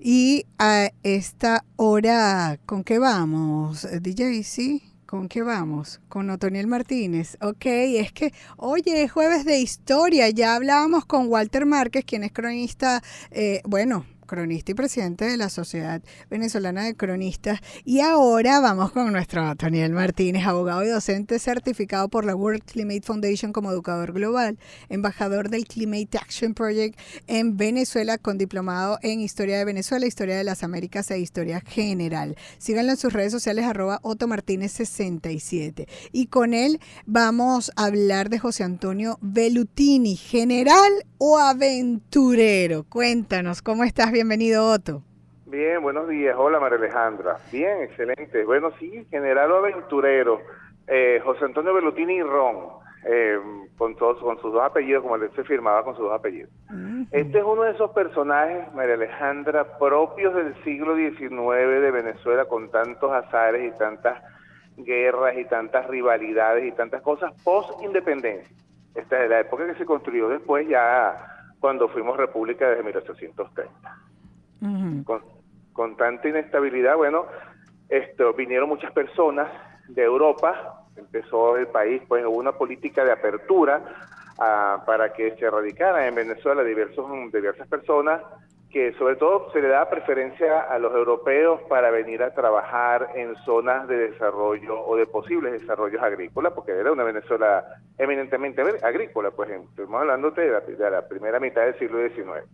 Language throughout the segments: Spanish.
Y a esta hora, ¿con qué vamos, DJ? ¿Sí? ¿Con qué vamos? Con Otoniel Martínez. Ok, es que, oye, es jueves de historia. Ya hablábamos con Walter Márquez, quien es cronista, cronista y presidente de la Sociedad Venezolana de Cronistas. Y ahora vamos con nuestro Otoniel Martínez, abogado y docente certificado por la World Climate Foundation como educador global, embajador del Climate Action Project en Venezuela, con diplomado en Historia de Venezuela, Historia de las Américas e Historia General. Síganlo en sus redes sociales, @OtoMartinez67. Y con él vamos a hablar de José Antonio Velutini, general o aventurero. Cuéntanos, ¿cómo estás? Bienvenido, Otto. Bien, buenos días. Hola, María Alejandra. Bien, excelente. Bueno, sí, general o aventurero. José Antonio Velutini y Ron, con sus dos apellidos, como él se firmaba con sus dos apellidos. Este es uno de esos personajes, María Alejandra, propios del siglo XIX de Venezuela, con tantos azares y tantas guerras y tantas rivalidades y tantas cosas post-independencia. Esta es la época que se construyó después, ya cuando fuimos república desde 1830. Con tanta inestabilidad, bueno, vinieron muchas personas de Europa, empezó el país, pues hubo una política de apertura para que se radicaran en Venezuela diversas personas, que sobre todo se le daba preferencia a los europeos para venir a trabajar en zonas de desarrollo o de posibles desarrollos agrícolas, porque era una Venezuela eminentemente agrícola, pues estamos hablando de la primera mitad del siglo XIX.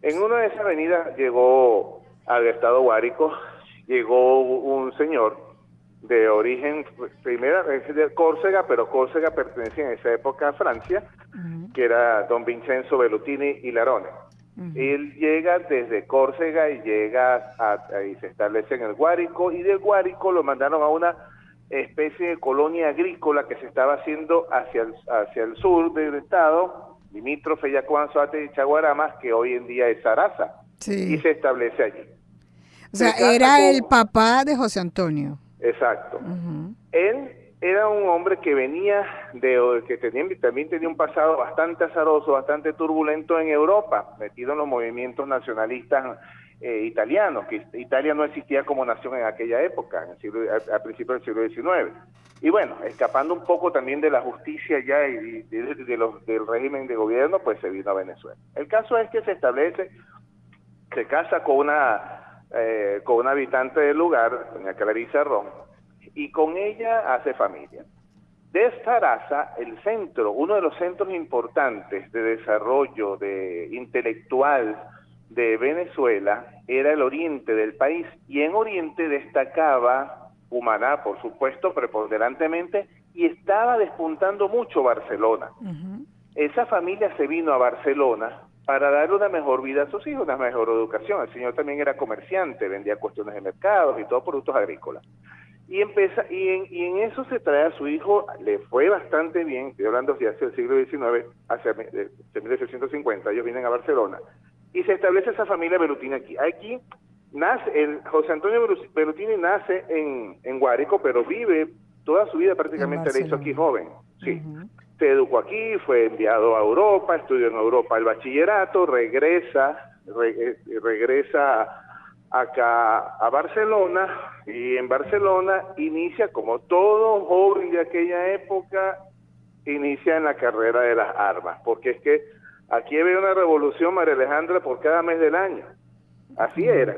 En una de esas avenidas llegó al estado Guárico, llegó un señor de origen, primero es de Córcega, pero Córcega pertenecía en esa época a Francia, que era don Vincenzo Velutini y Larone. Él llega desde Córcega y y se establece en el Guárico, y del Guárico lo mandaron a una especie de colonia agrícola que se estaba haciendo hacia el sur del estado, limítrofe Yacuanzoate y Chaguaramas, que hoy en día es Sarasa, sí. Y se establece allí. O sea, era el papá de José Antonio. Exacto. Él era un hombre que venía también tenía un pasado bastante azaroso, bastante turbulento en Europa, metido en los movimientos nacionalistas italianos, que Italia no existía como nación en aquella época, a principios del siglo XIX. Y bueno, escapando un poco también de la justicia ya y del régimen de gobierno, pues se vino a Venezuela. El caso es que se casa con una habitante del lugar, doña Clarisa Ron, y con ella hace familia. De Sarasa, uno de los centros importantes de desarrollo intelectual de Venezuela era el oriente del país, y en Oriente destacaba Cumaná, por supuesto, preponderantemente, y estaba despuntando mucho Barcelona. Esa familia se vino a Barcelona para darle una mejor vida a sus hijos, una mejor educación. El señor también era comerciante, vendía cuestiones de mercados y todos productos agrícolas. Y en eso se trae a su hijo, le fue bastante bien, estoy hablando hacia el siglo XIX, hacia 1850, ellos vienen a Barcelona, y se establece esa familia Velutini aquí. Aquí nace, José Antonio Velutini nace en Guárico, pero vive toda su vida prácticamente, la hizo aquí joven, sí. Se educó aquí, fue enviado a Europa, estudió en Europa el bachillerato, regresa acá a Barcelona, y en Barcelona inicia, como todo joven de aquella época, inicia en la carrera de las armas, porque es que aquí había una revolución, María Alejandra, por cada mes del año. Así era,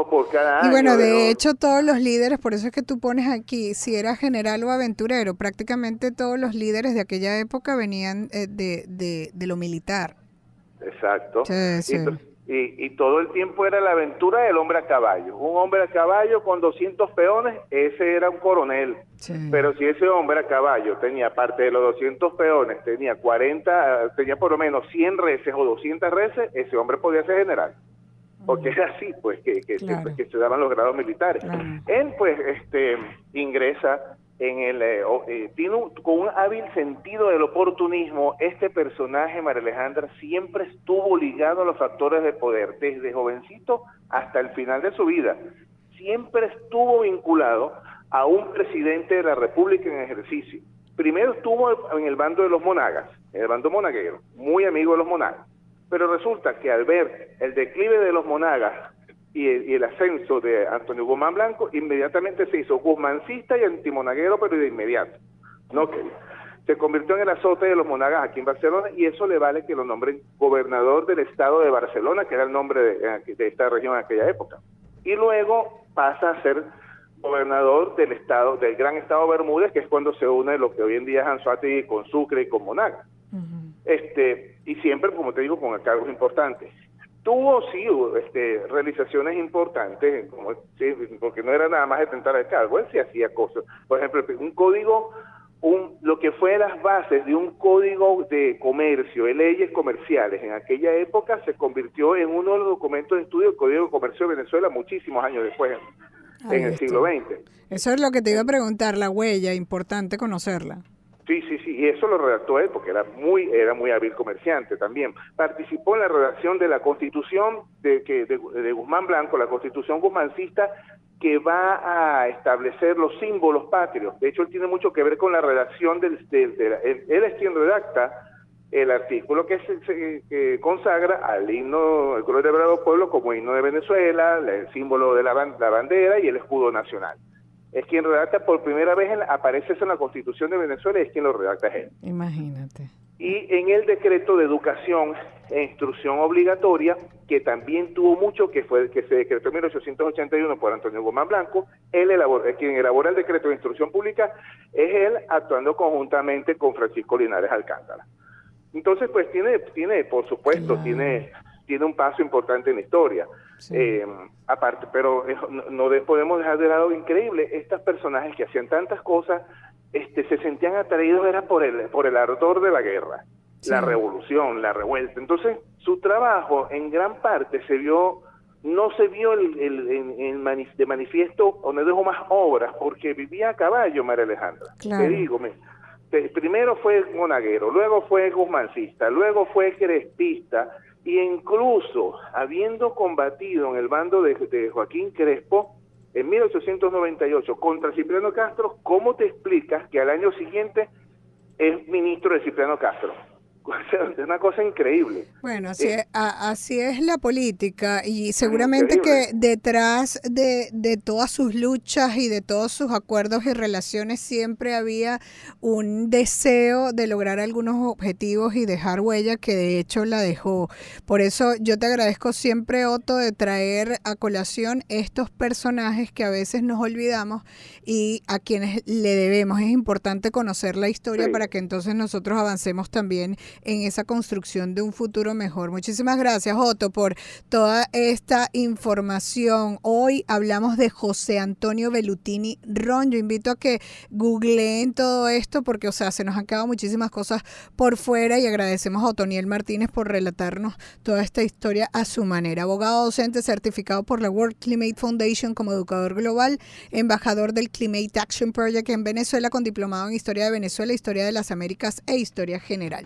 por cada año. Y bueno, de hecho todos los líderes, por eso es que tú pones aquí, si era general o aventurero, prácticamente todos los líderes de aquella época venían de lo militar. Exacto. Y todo el tiempo era la aventura del hombre a caballo. Un hombre a caballo con 200 peones, ese era un coronel. Sí. Pero si ese hombre a caballo tenía, aparte de los 200 peones, tenía por lo menos 100 reses o 200 reses, ese hombre podía ser general. Porque es así, pues, que se daban los grados militares. Claro. Él, pues, ingresa con un hábil sentido del oportunismo. Este personaje, María Alejandra, siempre estuvo ligado a los factores de poder, desde jovencito hasta el final de su vida. Siempre estuvo vinculado a un presidente de la República en ejercicio. Primero estuvo en el bando de los monagas, en el bando monaguero, muy amigo de los monagas. Pero resulta que al ver el declive de los Monagas y el ascenso de Antonio Guzmán Blanco, inmediatamente se hizo guzmancista y antimonaguero, pero de inmediato. No quería. Se convirtió en el azote de los Monagas aquí en Barcelona, y eso le vale que lo nombren gobernador del estado de Barcelona, que era el nombre de esta región en aquella época. Y luego pasa a ser gobernador del estado, del gran estado Bermúdez, que es cuando se une lo que hoy en día es Anzoátegui con Sucre y con Monagas. Y siempre, como te digo, con cargos importantes. Tuvo, sí, realizaciones importantes, como, sí, porque no era nada más detentar el cargo, él sí hacía cosas. Por ejemplo, un código, lo que fue las bases de un código de comercio, de leyes comerciales, en aquella época se convirtió en uno de los documentos de estudio del Código de Comercio de Venezuela muchísimos años después, en el siglo XX. Eso es lo que te iba a preguntar, la huella, importante conocerla. Sí, y eso lo redactó él porque era muy hábil comerciante también. Participó en la redacción de la Constitución de Guzmán Blanco, la Constitución guzmancista, que va a establecer los símbolos patrios. De hecho, él tiene mucho que ver con la redacción él es quien redacta el artículo que consagra al himno, el color de Bravo Pueblo, como himno de Venezuela, el símbolo de la bandera y el escudo nacional. Es quien redacta por primera vez, aparece eso en la Constitución de Venezuela, y es quien lo redacta es él. Imagínate. Y en el decreto de educación e instrucción obligatoria, que también tuvo mucho, que se decretó en 1881 por Antonio Guzmán Blanco, quien elabora el decreto de instrucción pública es él, actuando conjuntamente con Francisco Linares Alcántara. Entonces, pues tiene por supuesto, claro, tiene un paso importante en la historia. Sí. Aparte, pero no podemos dejar de lado increíble, estos personajes que hacían tantas cosas, se sentían atraídos era por el ardor de la guerra, sí, la revolución, la revuelta. Entonces, su trabajo en gran parte no se vio de manifiesto, o no dejó más obras, porque vivía a caballo, María Alejandra. Claro. Te digo, primero fue monaguero, luego fue guzmancista, luego fue crespista, y incluso habiendo combatido en el bando de Joaquín Crespo en 1898 contra Cipriano Castro, ¿cómo te explicas que al año siguiente es ministro de Cipriano Castro? Es una cosa increíble. Bueno, así es la política, y seguramente que detrás de todas sus luchas y de todos sus acuerdos y relaciones siempre había un deseo de lograr algunos objetivos y dejar huella, que de hecho la dejó. Por eso yo te agradezco siempre, Otto, de traer a colación estos personajes que a veces nos olvidamos y a quienes le debemos. Es importante conocer la historia, sí, para que entonces nosotros avancemos también en esa construcción de un futuro mejor. Muchísimas gracias, Otto, por toda esta información. Hoy hablamos de José Antonio Velutini Ron. Yo invito a que googleen todo esto porque, se nos han quedado muchísimas cosas por fuera, y agradecemos a Otoniel Martínez por relatarnos toda esta historia a su manera. Abogado docente certificado por la World Climate Foundation como educador global, embajador del Climate Action Project en Venezuela, con diplomado en Historia de Venezuela, Historia de las Américas e Historia General.